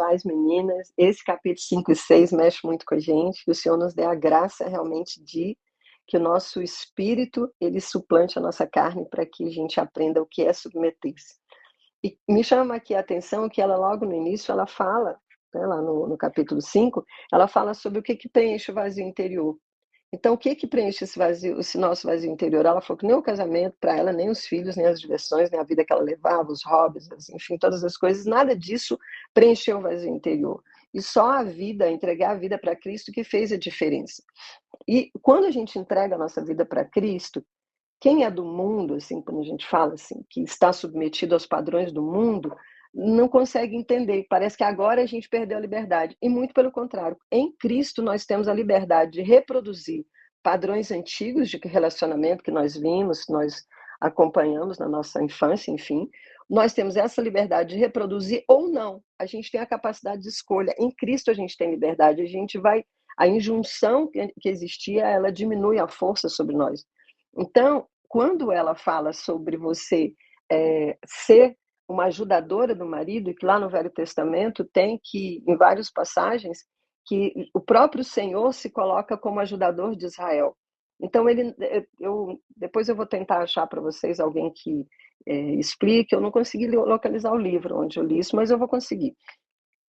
paz, meninas. Esse capítulo 5 e 6 mexe muito com a gente, que o Senhor nos dê a graça realmente de que o nosso espírito, ele suplante a nossa carne para que a gente aprenda o que é submeter-se. E me chama aqui a atenção que ela logo no início, ela fala, né, lá no capítulo 5, ela fala sobre o que preenche o vazio interior. Então, o que preenche esse vazio, esse nosso vazio interior? Ela falou que nem o casamento para ela, nem os filhos, nem as diversões, nem a vida que ela levava, os hobbies, enfim, todas as coisas, nada disso preencheu o vazio interior. E só a vida, entregar a vida para Cristo que fez a diferença. E quando a gente entrega a nossa vida para Cristo, quem é do mundo, assim, quando a gente fala assim, que está submetido aos padrões do mundo, não consegue entender. Parece que agora a gente perdeu a liberdade. E muito pelo contrário. Em Cristo nós temos a liberdade de reproduzir padrões antigos de relacionamento que nós vimos, que nós acompanhamos na nossa infância, enfim. Nós temos essa liberdade de reproduzir ou não. A gente tem a capacidade de escolha. Em Cristo a gente tem liberdade. A gente vai... A injunção que existia, ela diminui a força sobre nós. Então, quando ela fala sobre você ser uma ajudadora do marido, e que lá no Velho Testamento tem que, em várias passagens, que o próprio Senhor se coloca como ajudador de Israel. Então, depois eu vou tentar achar para vocês alguém que explique. Eu não consegui localizar o livro onde eu li isso, mas eu vou conseguir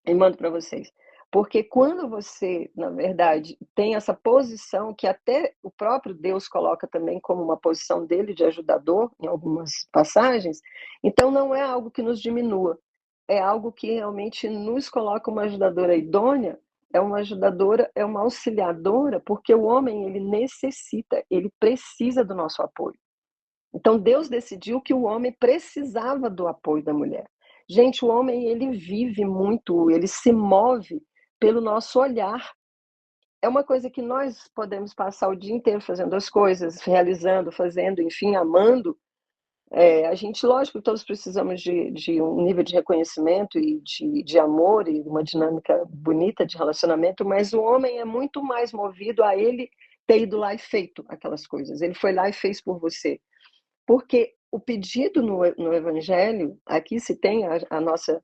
e mando para vocês. Porque quando você, na verdade, tem essa posição que até o próprio Deus coloca também como uma posição dele de ajudador, em algumas passagens, então não é algo que nos diminua, é algo que realmente nos coloca uma ajudadora idônea, é uma ajudadora, é uma auxiliadora, porque o homem, ele necessita, ele precisa do nosso apoio. Então Deus decidiu que o homem precisava do apoio da mulher. Gente, o homem, ele vive muito, ele se move pelo nosso olhar. É uma coisa que nós podemos passar o dia inteiro fazendo as coisas, realizando, fazendo, enfim, amando. A gente, lógico, todos precisamos de um nível de reconhecimento e de amor e uma dinâmica bonita de relacionamento, mas o homem é muito mais movido a ele ter ido lá e feito aquelas coisas. Ele foi lá e fez por você. Porque o pedido no Evangelho, aqui se tem a nossa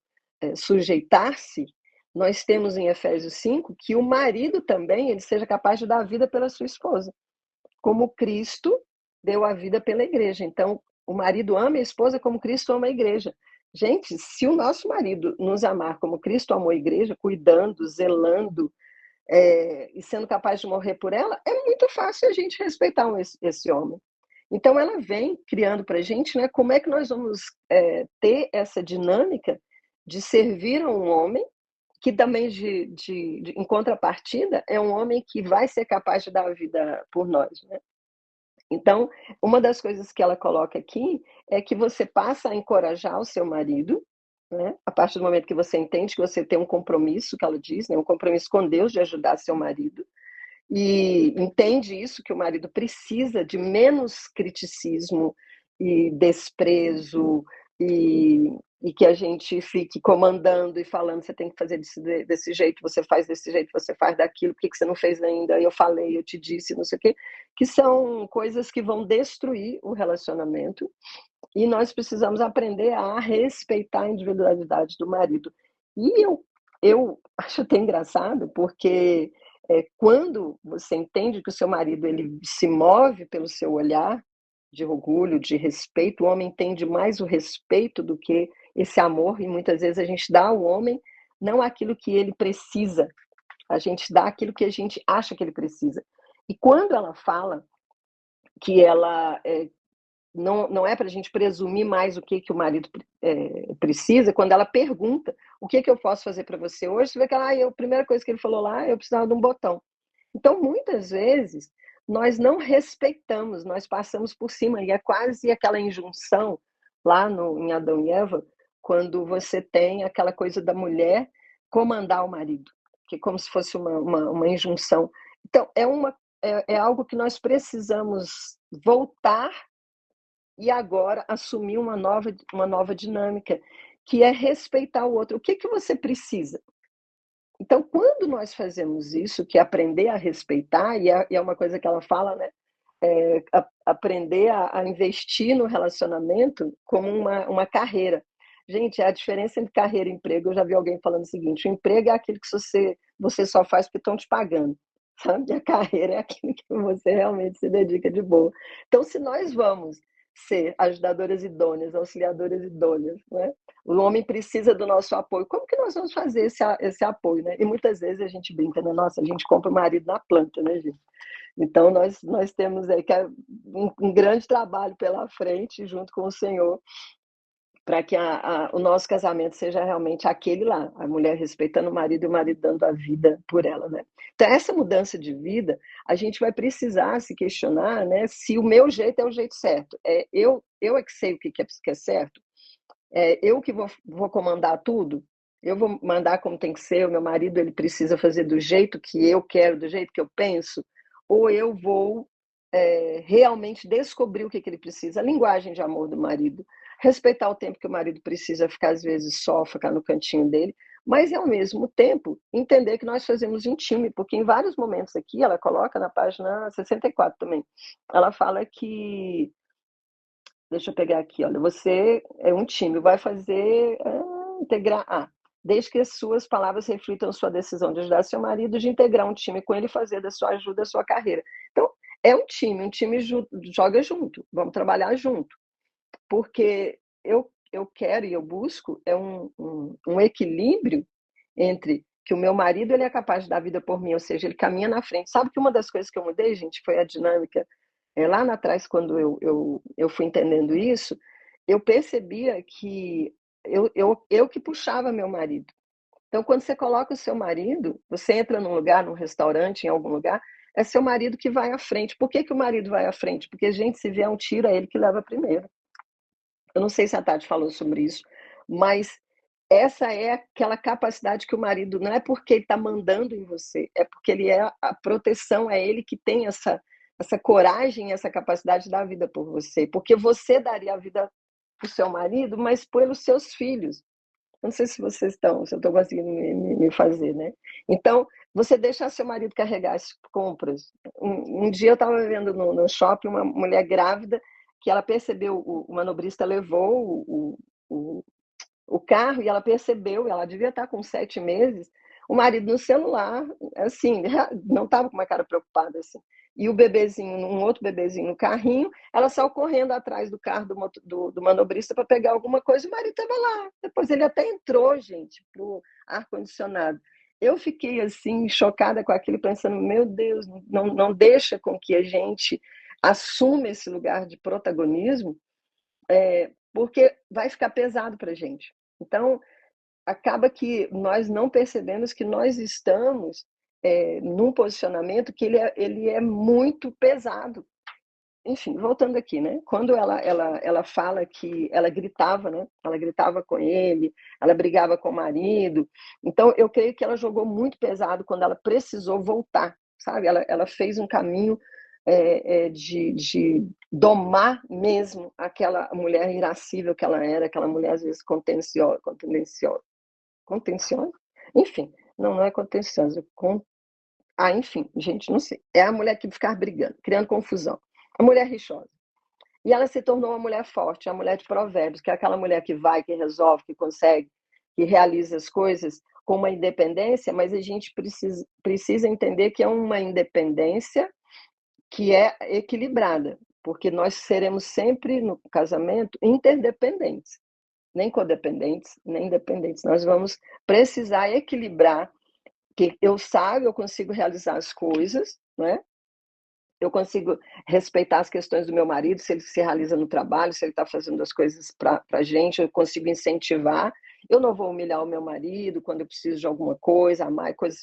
sujeitar-se, nós temos em Efésios 5 que o marido também ele seja capaz de dar a vida pela sua esposa, como Cristo deu a vida pela igreja. Então, o marido ama a esposa como Cristo ama a igreja. Gente, se o nosso marido nos amar como Cristo amou a igreja, cuidando, zelando, e sendo capaz de morrer por ela, é muito fácil a gente respeitar esse homem. Então, ela vem criando para a gente, né, como é que nós vamos ter essa dinâmica de servir a um homem que também, em contrapartida, é um homem que vai ser capaz de dar a vida por nós, né? Então, uma das coisas que ela coloca aqui é que você passa a encorajar o seu marido, né? A partir do momento que você entende que você tem um compromisso, que ela diz, né? Um compromisso com Deus de ajudar seu marido, e entende isso, que o marido precisa de menos criticismo e desprezo e que a gente fique comandando e falando, você tem que fazer desse jeito, você faz desse jeito, você faz daquilo, por que você não fez ainda? Eu falei, eu te disse, não sei o quê, que são coisas que vão destruir o relacionamento e nós precisamos aprender a respeitar a individualidade do marido. E eu acho até engraçado, porque quando você entende que o seu marido ele se move pelo seu olhar de orgulho, de respeito, o homem entende mais o respeito do que esse amor, e muitas vezes a gente dá ao homem não aquilo que ele precisa, a gente dá aquilo que a gente acha que ele precisa. E quando ela fala que ela não é para a gente presumir mais o que o marido precisa, quando ela pergunta o que eu posso fazer para você hoje, você vê que a primeira coisa que ele falou lá, eu precisava de um botão. Então, muitas vezes, nós não respeitamos, nós passamos por cima, e é quase aquela injunção lá em Adão e Eva, quando você tem aquela coisa da mulher comandar o marido, que é como se fosse uma injunção. Então, é algo que nós precisamos voltar e agora assumir uma nova dinâmica, que é respeitar o outro. O que você precisa? Então, quando nós fazemos isso, que é aprender a respeitar, e é uma coisa que ela fala, né? Aprender a investir no relacionamento como uma carreira. Gente, a diferença entre carreira e emprego, eu já vi alguém falando o seguinte: o emprego é aquilo que você só faz porque estão te pagando, sabe? E a carreira é aquilo que você realmente se dedica de boa. Então, se nós vamos ser ajudadoras idôneas, auxiliadoras idôneas, né? O homem precisa do nosso apoio. Como que nós vamos fazer esse apoio, né? E muitas vezes a gente brinca, né? Nossa, a gente compra o marido na planta, né, gente? Então, nós temos aí que um grande trabalho pela frente, junto com o Senhor, para que o nosso casamento seja realmente aquele lá, a mulher respeitando o marido e o marido dando a vida por ela, né? Então, essa mudança de vida, a gente vai precisar se questionar, né, se o meu jeito é o jeito certo. Eu é que sei o que é certo, eu que vou comandar tudo, eu vou mandar como tem que ser, o meu marido ele precisa fazer do jeito que eu quero, do jeito que eu penso, ou eu vou realmente descobrir o que ele precisa, a linguagem de amor do marido, respeitar o tempo que o marido precisa ficar, às vezes, só, ficar no cantinho dele, mas, ao mesmo tempo, entender que nós fazemos um time, porque em vários momentos aqui, ela coloca na página 64 também, ela fala que deixa eu pegar aqui, olha, você é um time, vai fazer integrar. Desde que as suas palavras reflitam sua decisão de ajudar seu marido, de integrar um time com ele e fazer da sua ajuda a sua carreira. Então, é um time joga junto, vamos trabalhar junto. Porque eu quero e eu busco um equilíbrio entre que o meu marido ele é capaz de dar vida por mim, ou seja, ele caminha na frente. Sabe que uma das coisas que eu mudei, gente, foi a dinâmica lá atrás, quando eu fui entendendo isso, eu percebia que eu que puxava meu marido. Então, quando você coloca o seu marido, você entra num lugar, num restaurante, em algum lugar, é seu marido que vai à frente. Por que o marido vai à frente? Porque, gente, se vier um tiro, é ele que leva primeiro. Eu não sei se a Tati falou sobre isso, mas essa é aquela capacidade que o marido, não é porque ele está mandando em você, é porque ele é a proteção, é ele que tem essa coragem, essa capacidade de dar a vida por você, porque você daria a vida para o seu marido, mas pelos seus filhos. Não sei se vocês estão, se eu estou conseguindo me fazer, né? Então, você deixar seu marido carregar as compras. Um dia eu estava vendo no shopping uma mulher grávida que ela percebeu, o manobrista levou o carro e ela percebeu, ela devia estar com 7 meses, o marido no celular, assim, não estava com uma cara preocupada, assim. E o bebezinho, um outro bebezinho no carrinho, ela saiu correndo atrás do carro do manobrista para pegar alguma coisa e o marido estava lá. Depois ele até entrou, gente, pro ar-condicionado. Eu fiquei, assim, chocada com aquilo, pensando, meu Deus, não deixa com que a gente assuma esse lugar de protagonismo, porque vai ficar pesado para a gente. Então, acaba que nós não percebemos que nós estamos num posicionamento que ele é muito pesado. Enfim, voltando aqui, né? Quando ela fala que ela gritava, né? Ela gritava com ele, ela brigava com o marido. Então, eu creio que ela jogou muito pesado quando ela precisou voltar, sabe? Ela fez um caminho de domar mesmo aquela mulher irascível que ela era, aquela mulher às vezes contenciosa, enfim, não é contenciosa, enfim, gente, não sei, é a mulher que ficar brigando, criando confusão, a mulher rixosa. E ela se tornou uma mulher forte, uma mulher de provérbios, que é aquela mulher que vai, que resolve, que consegue, que realiza as coisas com uma independência, mas a gente precisa entender que é uma independência que é equilibrada, porque nós seremos sempre, no casamento, interdependentes, nem codependentes, nem independentes. Nós vamos precisar equilibrar, que eu consigo realizar as coisas, né? Eu consigo respeitar as questões do meu marido, se ele se realiza no trabalho, se ele está fazendo as coisas para a gente, eu consigo incentivar. Eu não vou humilhar o meu marido quando eu preciso de alguma coisa, amar coisas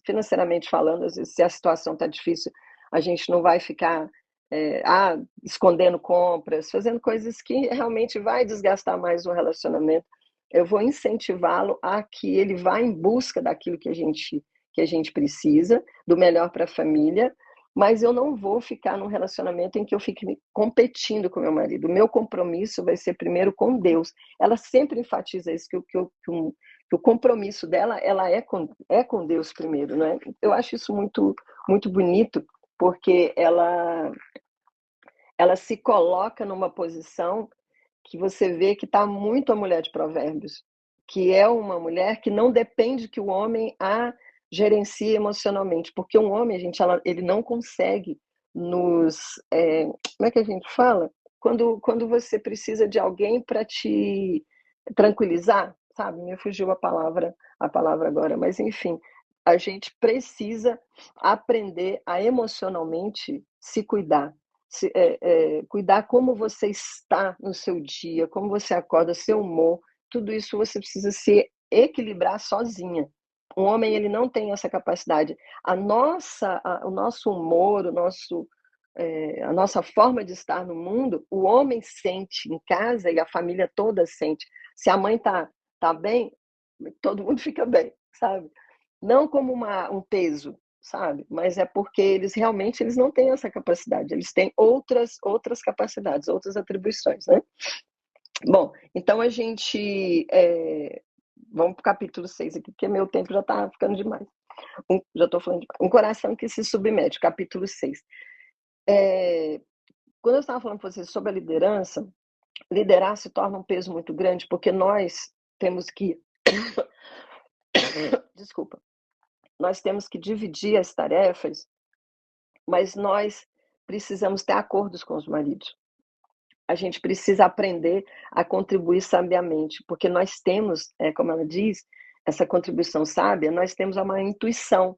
financeiramente falando, às vezes, se a situação está difícil, a gente não vai ficar escondendo compras, fazendo coisas que realmente vai desgastar mais o relacionamento. Eu vou incentivá-lo a que ele vá em busca daquilo que a gente precisa, do melhor para a família, mas eu não vou ficar num relacionamento em que eu fique competindo com meu marido. O meu compromisso vai ser primeiro com Deus. Ela sempre enfatiza isso, que o compromisso dela é com Deus primeiro, né? Eu acho isso muito, muito bonito, porque ela se coloca numa posição que você vê que está muito a mulher de Provérbios, que é uma mulher que não depende que o homem a gerencie emocionalmente, porque um homem, gente, ele não consegue nos, como é que a gente fala? Quando você precisa de alguém para te tranquilizar, sabe? Me fugiu a palavra agora, mas enfim, a gente precisa aprender a emocionalmente se cuidar. Cuidar como você está no seu dia, como você acorda, seu humor, tudo isso você precisa se equilibrar sozinha. Um homem ele não tem essa capacidade. O nosso humor, a nossa forma de estar no mundo, o homem sente em casa e a família toda sente. Se a mãe tá bem, todo mundo fica bem, sabe? Não como um peso, sabe? Mas é porque eles não têm essa capacidade, eles têm outras capacidades, outras atribuições, né? Bom, então vamos para o capítulo 6 aqui, porque meu tempo já está ficando demais. Já estou falando demais. Um coração que se submete, capítulo 6. Quando eu estava falando para vocês sobre a liderança, liderar se torna um peso muito grande, porque nós temos que. Desculpa. Nós temos que dividir as tarefas, mas nós precisamos ter acordos com os maridos. A gente precisa aprender a contribuir sabiamente, porque nós temos, como ela diz, essa contribuição sábia, nós temos uma intuição.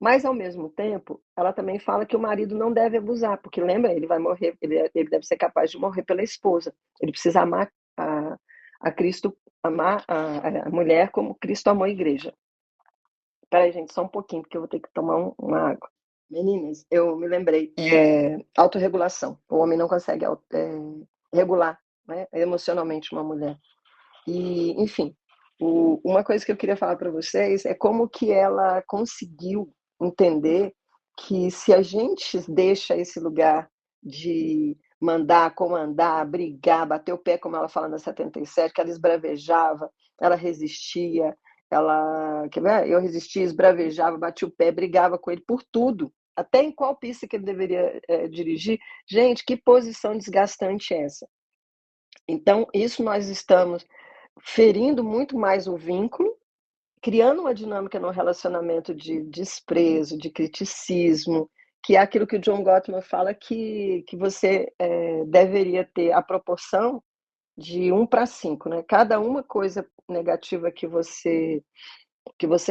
Mas, ao mesmo tempo, ela também fala que o marido não deve abusar, porque lembra, ele vai morrer, ele deve ser capaz de morrer pela esposa. Ele precisa amar a Cristo, amar a mulher como Cristo amou a igreja. Peraí, gente, só um pouquinho, porque eu vou ter que tomar uma água. Meninas, eu me lembrei. Autorregulação. O homem não consegue regular, né, emocionalmente uma mulher. E, enfim, uma coisa que eu queria falar para vocês é como que ela conseguiu entender que se a gente deixa esse lugar de mandar, comandar, brigar, bater o pé, como ela fala na 77, que ela esbravejava, ela resistia, eu resistia, esbravejava, batia o pé, brigava com ele por tudo, até em qual pista que ele deveria dirigir. Gente, que posição desgastante é essa? Então, isso nós estamos ferindo muito mais o vínculo, criando uma dinâmica no relacionamento de desprezo, de criticismo, que é aquilo que o John Gottman fala que você deveria ter a proporção de 1 para 5, né? Cada uma coisa negativa que você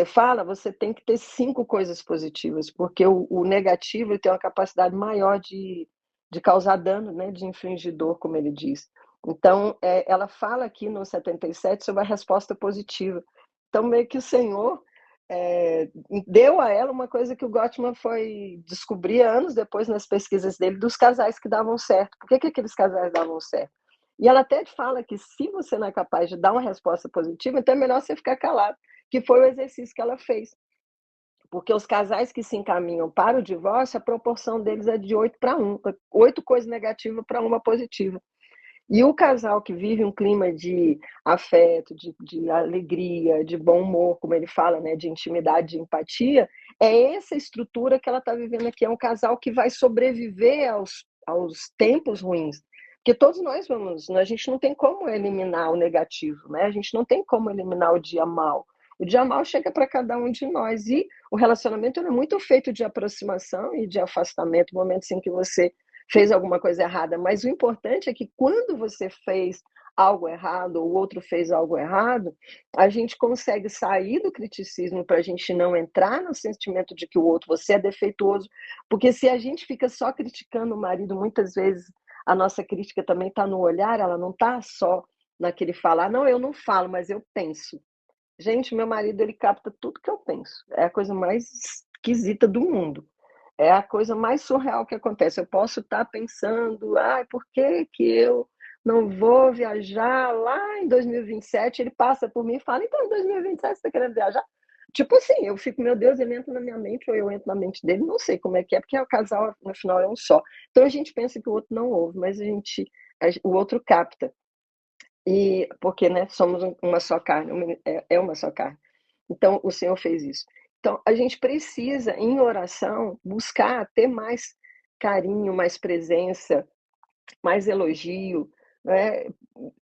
fala, você tem que ter 5 coisas positivas, porque o negativo ele tem uma capacidade maior de causar dano, né? De infligir dor, como ele diz. Então, ela fala aqui no 77 sobre a resposta positiva. Então, meio que o Senhor deu a ela uma coisa que o Gottman foi descobrir anos depois nas pesquisas dele, dos casais que davam certo. Por que aqueles casais davam certo? E ela até fala que se você não é capaz de dar uma resposta positiva, então é melhor você ficar calado, que foi o exercício que ela fez. Porque os casais que se encaminham para o divórcio, a proporção deles é de 8 para 1, 8 coisas negativas para 1 positiva. E o casal que vive um clima de afeto, de alegria, de bom humor, como ele fala, né, de intimidade, de empatia, é essa estrutura que ela está vivendo aqui. É um casal que vai sobreviver aos tempos ruins. Porque todos nós a gente não tem como eliminar o negativo, né? A gente não tem como eliminar o dia mal. O dia mal chega para cada um de nós. E o relacionamento é muito feito de aproximação e de afastamento, momentos em que você fez alguma coisa errada, mas o importante é que quando você fez algo errado ou o outro fez algo errado, a gente consegue sair do criticismo para a gente não entrar no sentimento de que o outro, você é defeituoso, porque se a gente fica só criticando o marido, muitas vezes a nossa crítica também está no olhar, ela não está só naquele falar, não, eu não falo, mas eu penso. Gente, meu marido, ele capta tudo que eu penso, é a coisa mais esquisita do mundo. É a coisa mais surreal que acontece. Eu posso estar pensando, por que que eu não vou viajar lá em 2027? Ele passa por mim e fala, então em 2027 você está querendo viajar? Tipo assim, eu fico, meu Deus, ele entra na minha mente ou eu entro na mente dele, não sei como é que é, porque o casal, no final, é um só. Então a gente pensa que o outro não ouve, mas o outro capta. E porque, né, somos uma só carne, é uma só carne. Então, o Senhor fez isso. Então, a gente precisa, em oração, buscar ter mais carinho, mais presença, mais elogio, né?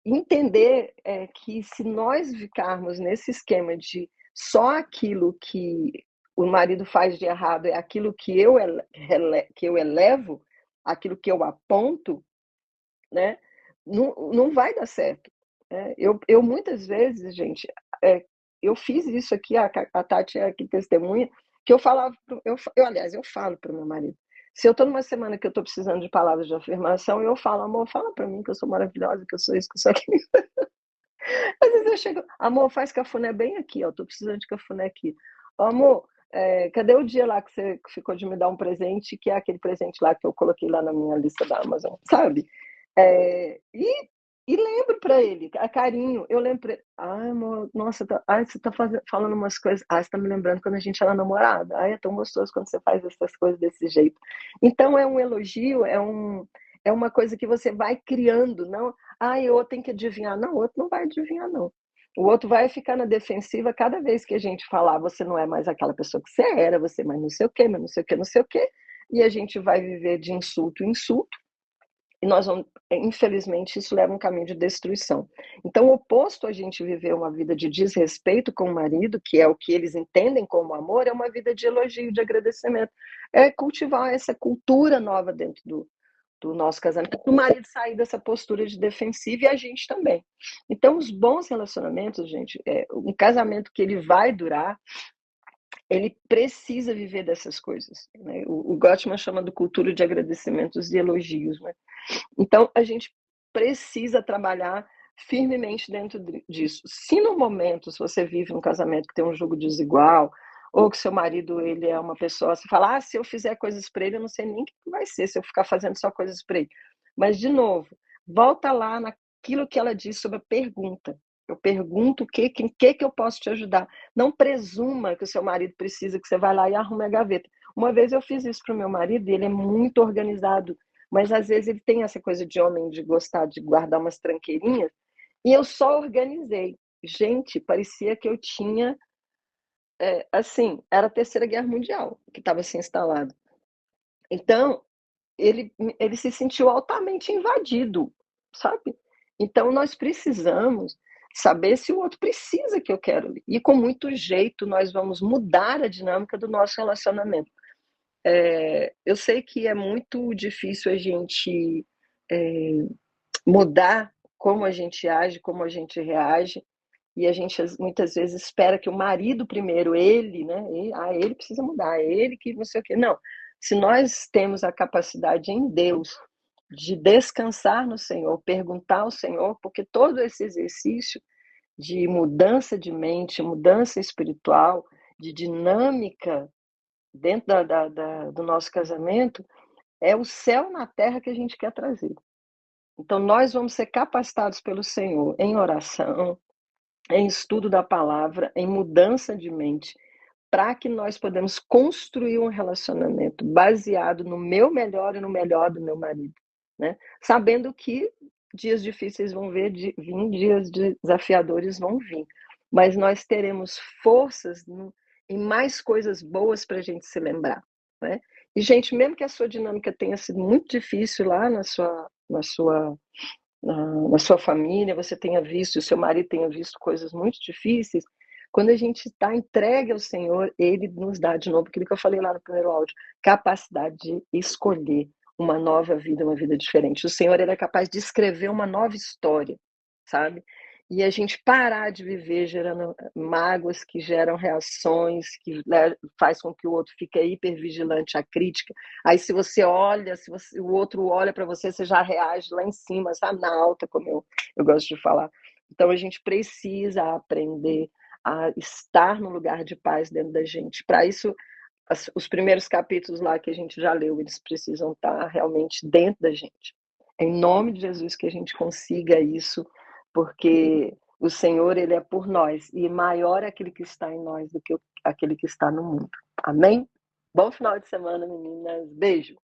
Entender que se nós ficarmos nesse esquema de só aquilo que o marido faz de errado é aquilo que que eu elevo, aquilo que eu aponto, né? Não vai dar certo. Eu muitas vezes, gente, é, eu fiz isso aqui, a Tati é aqui testemunha, que eu falava, aliás, eu falo para o meu marido. Se eu estou numa semana que eu estou precisando de palavras de afirmação, eu falo, amor, fala para mim que eu sou maravilhosa, que eu sou isso, que eu sou aquilo. Às vezes eu chego, amor, faz cafuné bem aqui, ó, tô precisando de cafuné aqui. Ó, amor, cadê o dia lá que você ficou de me dar um presente, que é aquele presente lá que eu coloquei lá na minha lista da Amazon, sabe? É, e lembro para ele, a carinho, eu lembro pra ele, ai, amor, nossa, ai, você tá falando umas coisas, ai, você tá me lembrando quando a gente era namorada, ai, é tão gostoso quando você faz essas coisas desse jeito. Então é um elogio, é uma coisa que você vai criando, não, ai, o outro tem que adivinhar, não, o outro não vai adivinhar, não. O outro vai ficar na defensiva cada vez que a gente falar, você não é mais aquela pessoa que você era, você mais não sei o quê, mas não sei o quê, não sei o quê, e a gente vai viver de insulto em insulto, e nós vamos, infelizmente, isso leva um caminho de destruição. Então, oposto a gente viver uma vida de desrespeito com o marido, que é o que eles entendem como amor, é uma vida de elogio, de agradecimento. É cultivar essa cultura nova dentro do nosso casamento, o marido sair dessa postura de defensiva e a gente também. Então, os bons relacionamentos, gente, um casamento que ele vai durar, ele precisa viver dessas coisas, né? O Gottman chama de cultura de agradecimentos e elogios, né? Então, a gente precisa trabalhar firmemente dentro disso. Se no momento, se você vive num casamento que tem um jogo desigual, ou que seu marido ele é uma pessoa, você fala, se eu fizer coisas para ele, eu não sei nem o que vai ser se eu ficar fazendo só coisas para ele. Mas, de novo, volta lá naquilo que ela disse sobre a pergunta. Eu pergunto o que eu posso te ajudar. Não presuma que o seu marido precisa que você vá lá e arrume a gaveta. Uma vez eu fiz isso para o meu marido e ele é muito organizado, mas às vezes ele tem essa coisa de homem de gostar de guardar umas tranqueirinhas, e eu só organizei. Gente, parecia que eu tinha, assim, era a Terceira Guerra Mundial que estava assim instalado. Então, ele se sentiu altamente invadido, sabe? Então, nós precisamos saber se o outro precisa que eu quero. E com muito jeito, nós vamos mudar a dinâmica do nosso relacionamento. Eu sei que é muito difícil a gente mudar como a gente age, como a gente reage, e a gente muitas vezes espera que o marido primeiro, ele, né? Ele precisa mudar, ele que não sei o quê. Não. Se nós temos a capacidade em Deus de descansar no Senhor, perguntar ao Senhor, porque todo esse exercício de mudança de mente, mudança espiritual, de dinâmica dentro do nosso casamento, é o céu na terra que a gente quer trazer. Então, nós vamos ser capacitados pelo Senhor em oração, em estudo da palavra, em mudança de mente, para que nós podemos construir um relacionamento baseado no meu melhor e no melhor do meu marido, né? Sabendo que dias difíceis vão vir, dias desafiadores vão vir, mas nós teremos forças em mais coisas boas para a gente se lembrar, né? E, gente, mesmo que a sua dinâmica tenha sido muito difícil lá na sua família, você tenha visto, o seu marido tenha visto coisas muito difíceis, quando a gente está entregue ao Senhor, Ele nos dá, de novo, aquilo que eu falei lá no primeiro áudio, capacidade de escolher uma nova vida, uma vida diferente. O Senhor, Ele é capaz de escrever uma nova história, sabe? E a gente parar de viver gerando mágoas que geram reações, que faz com que o outro fique hipervigilante à crítica. Aí se você olha, o outro olha para você, você já reage lá em cima, sabe? Na alta, como eu gosto de falar. Então a gente precisa aprender a estar no lugar de paz dentro da gente. Para isso, os primeiros capítulos lá que a gente já leu, eles precisam estar realmente dentro da gente. É em nome de Jesus que a gente consiga isso, porque o Senhor, Ele é por nós, e maior é aquele que está em nós do que aquele que está no mundo. Amém? Bom final de semana, meninas. Beijo.